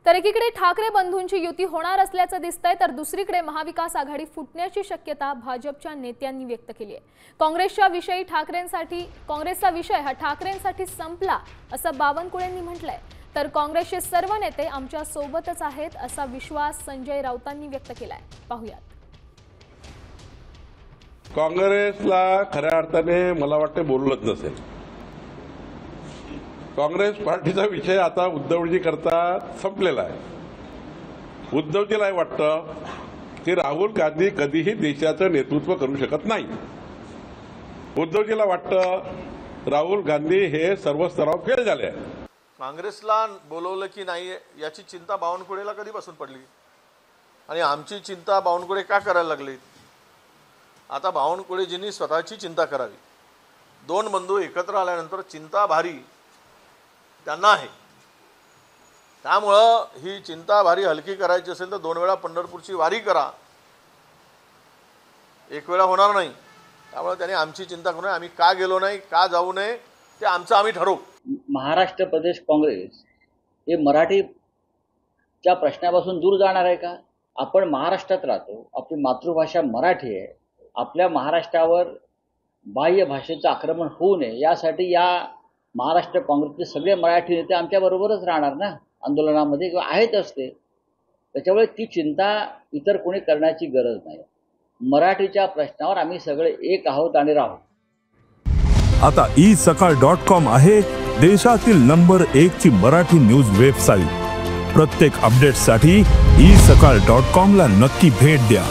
तर एकीकडे ठाकरे बंधूंची युती होणार असल्याचं दिसतंय, तर दुसरीकडे महाविकास आघाडी फुटण्याची शक्यता भाजपच्या नेत्यांनी व्यक्त केली आहे। काँग्रेसचा विषय हा ठाकरेंसाठी संपला असं बावनकुळेंनी म्हटलंय, तर काँग्रेसचे सर्व नेते आमच्या सोबतच आहेत असा विश्वास संजय राऊतांनी व्यक्त केलाय। पाहूयात। काँग्रेसला खऱ्या अर्थाने मला वाटतं बोललंच नसेल। काँग्रेस पार्टीचा विषय आता उद्धवजी करता संपलेला आहे। उद्धवजीला वाटतं की राहुल गांधी कधीही देशाचं नेतृत्व करू शकत नाही। उद्धवजीला वाटतं राहुल गांधी हे सर्व स्तरावर फेल झाले आहे। काँग्रेसला बोलवलं की नाही याची चिंता बावनकुळेला कधीपासून पडली आणि आमची चिंता बावनकुळे का करायला लागली? आता बावनकुळेजींनी स्वतःची चिंता करावी। दोन बंधू एकत्र आल्यानंतर चिंता भारी त्यांना आहे, त्यामुळं ही चिंता भारी हलकी करायची असेल तर 2 वेळा पंढरपूरची वारी करा, 1 वेळा होणार नाही। त्यामुळे त्यांनी आमची चिंता करू नये, आम्ही का गेलो नाही, का जाऊ नये ते आमचं आम्ही ठरवू। महाराष्ट्र प्रदेश काँग्रेस हे मराठीच्या प्रश्नापासून दूर जाणार आहे का? आपण महाराष्ट्रात राहतो, आपली मातृभाषा मराठी आहे। आपल्या महाराष्ट्रावर बाह्य भाषेचं आक्रमण होऊ नये यासाठी या महाराष्ट्र काँग्रेसचे सगळे मराठी नेते आमच्याबरोबरच राहणार ना आंदोलनामध्ये, किंवा आहेच असते। त्याच्यामुळे ती चिंता इतर कोणी करण्याची गरज नाही। मराठीच्या प्रश्नावर आम्ही सगळे एक आहोत आणि राहू। आता isakal.com आहे देशातील नंबर 1 ची मराठी न्यूज वेबसाईट। प्रत्येक अपडेटसाठी isakal.com ला नक्की भेट द्या।